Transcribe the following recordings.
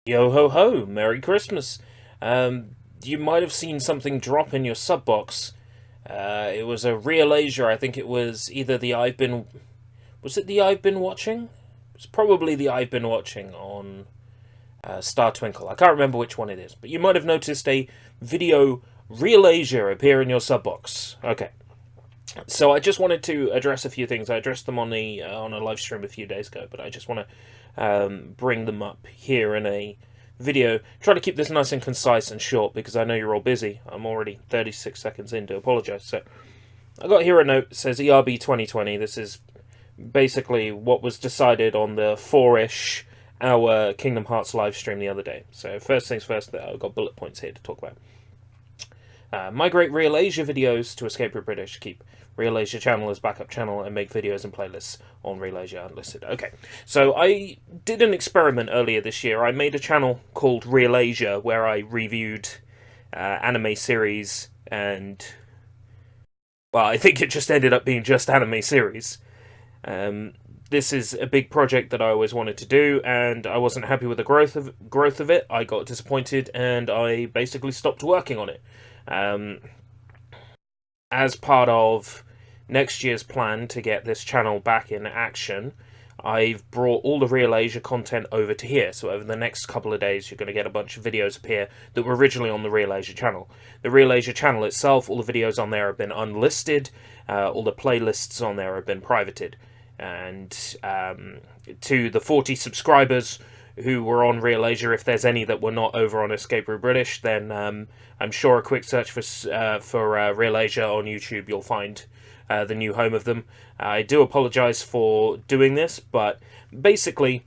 Yo ho ho, Merry Christmas. You might have seen something drop in your sub box. It was a ReelAsia. I think it was either the I've been. Was it the I've been watching? It's probably the I've been watching on Star Twinkle. I can't remember which one it is, but you might have noticed a video ReelAsia appear in your sub box. Okay. So I just wanted to address a few things. I addressed them on a live stream a few days ago, but I just want to bring them up here in a video. Try to keep this nice and concise and short because I know you're all busy. I'm already 36 seconds in to apologise. So I got here a note that says ERB 2020. This is basically what was decided on the 4-ish hour Kingdom Hearts live stream the other day. So first things first, I've got bullet points here to talk about. Migrate ReelAsia videos to EscapeRouteBritish. Keep ReelAsia channel as backup channel and make videos and playlists on ReelAsia unlisted. Okay, so I did an experiment earlier this year. I made a channel called ReelAsia where I reviewed anime series and, well, I think it just ended up being just anime series. This is a big project that I always wanted to do, and I wasn't happy with the growth of it. I got disappointed, and I basically stopped working on it. As part of next year's plan to get this channel back in action, I've brought all the ReelAsia content over to here. So over the next couple of days, you're going to get a bunch of videos appear that were originally on the ReelAsia channel. The ReelAsia channel itself, all the videos on there have been unlisted. All the playlists on there have been privated. And to the 40 subscribers who were on ReelAsia, if there's any that were not over on EscapeRouteBritish, then I'm sure a quick search for ReelAsia on YouTube, you'll find the new home of them. I do apologise for doing this, but basically,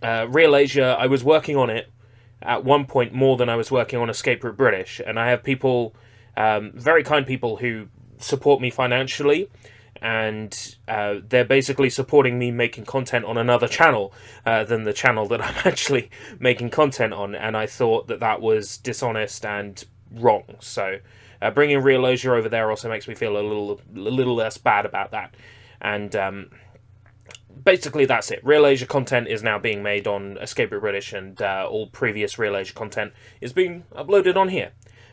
ReelAsia, I was working on it at one point more than I was working on EscapeRouteBritish, and I have people, very kind people who support me financially, and they're basically supporting me making content on another channel than the channel that I'm actually making content on, and I thought that that was dishonest and wrong. So bringing ReelAsia over there also makes me feel a little less bad about that. And basically that's it. ReelAsia content is now being made on EscapeRouteBritish, and all previous ReelAsia content is being uploaded on here.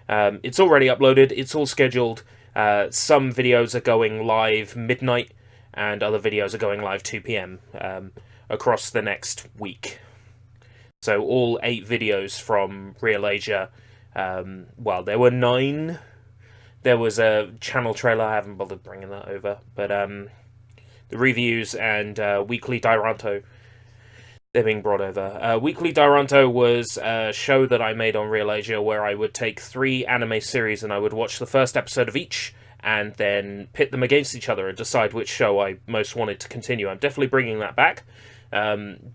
It's already uploaded, it's all scheduled. Some videos are going live midnight, and other videos are going live 2 p.m. Across the next week. So all 8 videos from ReelAsia, well, there were 9. There was a channel trailer, I haven't bothered bringing that over, but the reviews and Weekly Diranto, they're being brought over. Weekly Diranto was a show that I made on ReelAsia where I would take 3 anime series and I would watch the first episode of each and then pit them against each other and decide which show I most wanted to continue. I'm definitely bringing that back.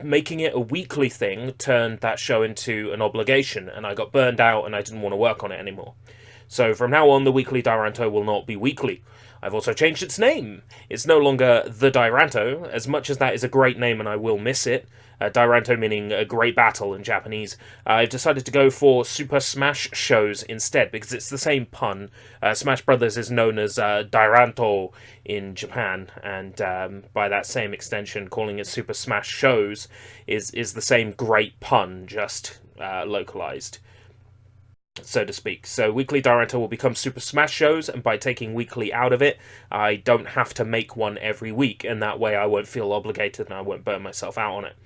Making it a weekly thing turned that show into an obligation, and I got burned out and I didn't want to work on it anymore. So from now on, the Weekly Diranto will not be weekly. I've also changed its name. It's no longer The Diranto, as much as that is a great name and I will miss it. Diranto meaning a great battle in Japanese. I've decided to go for Super Smash shows instead, because it's the same pun. Smash Brothers is known as Diranto in Japan, and by that same extension, calling it Super Smash shows is the same great pun, just localized, so to speak. So Weekly Diranto will become Super Smash shows, and by taking weekly out of it, I don't have to make one every week, and that way I won't feel obligated and I won't burn myself out on it.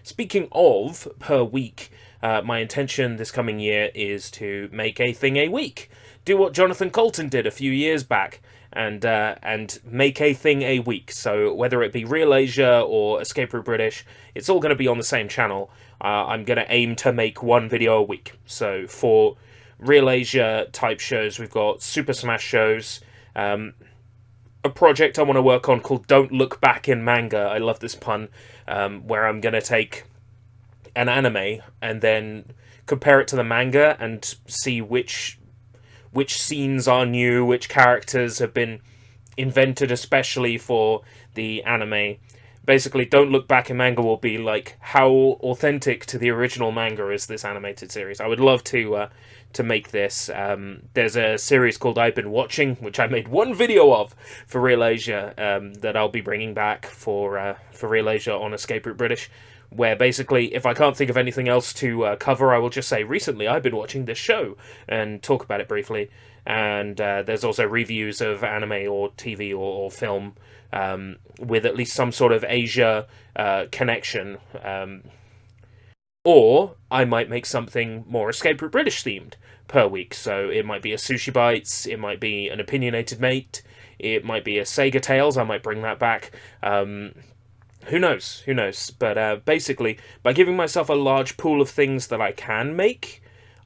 Speaking of per week, my intention this coming year is to make a thing a week. Do what Jonathan Colton did a few years back, and make a thing a week. So whether it be ReelAsia or EscapeRouteBritish, it's all going to be on the same channel. I'm going to aim to make one video a week. So for ReelAsia type shows, we've got Super Smash shows, a project I want to work on called Don't Look Back in Manga. I love this pun, where I'm going to take an anime and then compare it to the manga and see which scenes are new, which characters have been invented especially for the anime. Basically, Don't Look Back in Manga will be like, how authentic to the original manga is this animated series? I would love to make this. There's a series called I've Been Watching, which I made one video of for ReelAsia, that I'll be bringing back for ReelAsia on EscapeRouteBritish, where basically, if I can't think of anything else to cover, I will just say, recently I've been watching this show, and talk about it briefly. And there's also reviews of anime or TV or film with at least some sort of Asia connection. Or I might make something more Escape Route British themed per week. So it might be a Sushi Bites, it might be an Opinionated Mate, it might be a Sega Tales, I might bring that back. Who knows? Who knows? But basically, by giving myself a large pool of things that I can make,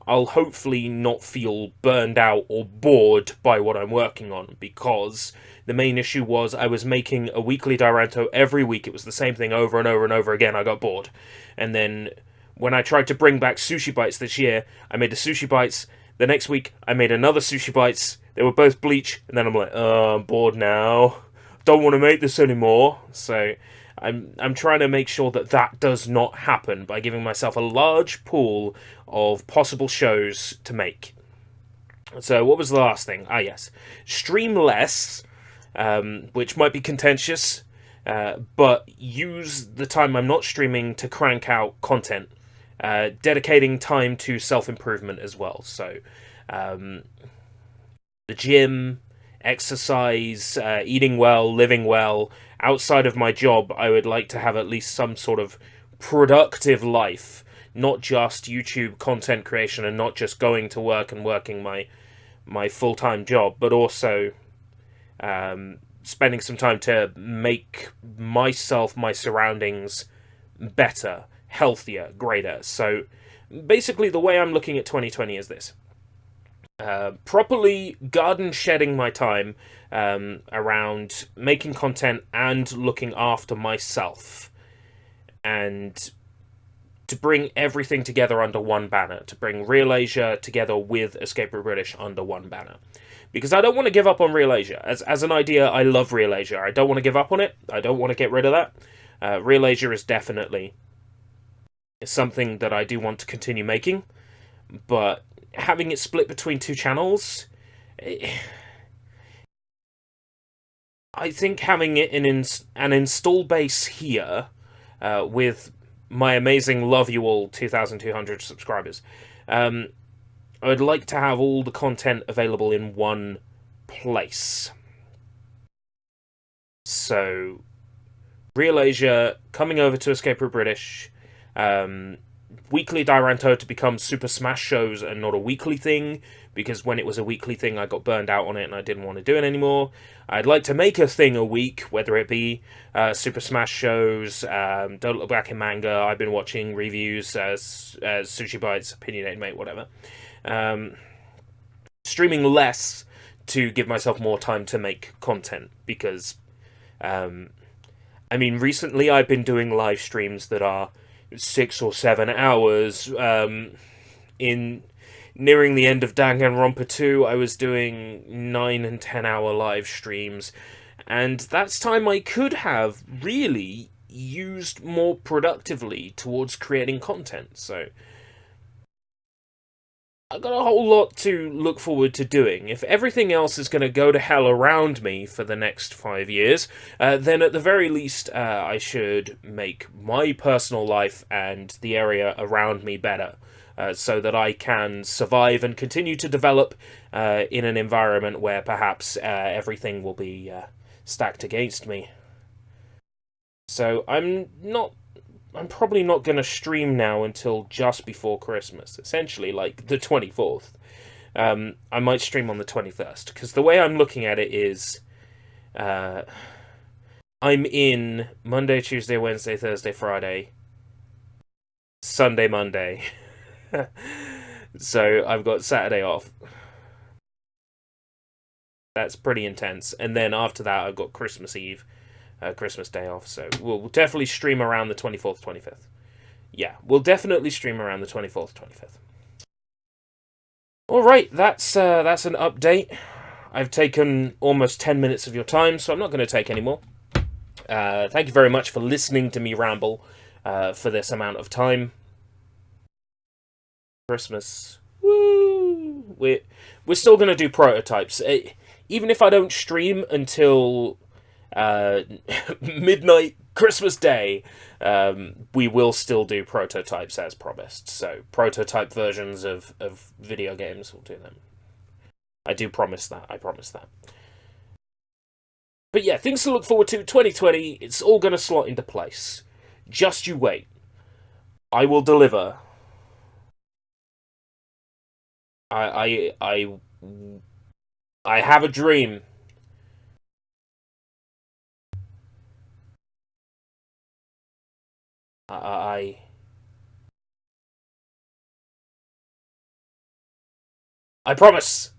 I'll hopefully not feel burned out or bored by what I'm working on, because the main issue was I was making a weekly Diranto every week. It was the same thing over and over and over again. I got bored. And then when I tried to bring back Sushi Bites this year, I made the Sushi Bites. The next week, I made another Sushi Bites. They were both bleach, and then I'm like, oh, I'm bored now. Don't want to make this anymore. So I'm trying to make sure that that does not happen by giving myself a large pool of possible shows to make. So what was the last thing? Ah, yes. Stream less, which might be contentious, but use the time I'm not streaming to crank out content. Dedicating time to self-improvement as well. So the gym, exercise, eating well, living well. Outside of my job, I would like to have at least some sort of productive life, not just YouTube content creation and not just going to work and working my full-time job, but also spending some time to make myself, my surroundings better, healthier, greater. So basically the way I'm looking at 2020 is this. Properly garden shedding my time around making content and looking after myself, and to bring everything together under one banner, to bring ReelAsia together with Escape Route British under one banner. Because I don't want to give up on ReelAsia. As an idea, I love ReelAsia. I don't want to give up on it. I don't want to get rid of that. ReelAsia is definitely something that I do want to continue making, but having it split between two channels, I think having it in an install base here with my amazing love you all 2,200 subscribers, I would like to have all the content available in one place. So ReelAsia coming over to Escape Route British, weekly Diranto to become Super Smash shows and not a weekly thing, because when it was a weekly thing I got burned out on it and I didn't want to do it anymore. I'd like to make a thing a week, whether it be Super Smash shows, Don't Look Back in Manga, I've been watching reviews, Sushi Bites, Opinionated Mate, whatever. Streaming less to give myself more time to make content, because I mean, recently I've been doing live streams that are 6 or 7 hours. In nearing the end of Danganronpa 2, I was doing 9 and 10 hour live streams, and that's time I could have really used more productively towards creating content. So I've got a whole lot to look forward to doing. If everything else is going to go to hell around me for the next 5 years, then at the very least I should make my personal life and the area around me better, so that I can survive and continue to develop in an environment where perhaps everything will be stacked against me. So I'm probably not going to stream now until just before Christmas, essentially like the 24th. I might stream on the 21st, because the way I'm looking at it is I'm in Monday, Tuesday, Wednesday, Thursday, Friday, Sunday, Monday. So I've got Saturday off. That's pretty intense. And then after that I've got Christmas Eve, Christmas Day off, so we'll definitely stream around the 24th, 25th. Yeah, we'll definitely stream around the 24th, 25th. Alright, that's an update. I've taken almost 10 minutes of your time, so I'm not going to take any more. Thank you very much for listening to me ramble for this amount of time. Christmas. Woo! We're still going to do prototypes. Even if I don't stream until midnight Christmas Day, we will still do prototypes as promised. So prototype versions of video games, we'll do them. I do promise that. I promise that. But yeah, things to look forward to. 2020, it's all going to slot into place. Just you wait. I will deliver. I I I I have a dream. I I promise.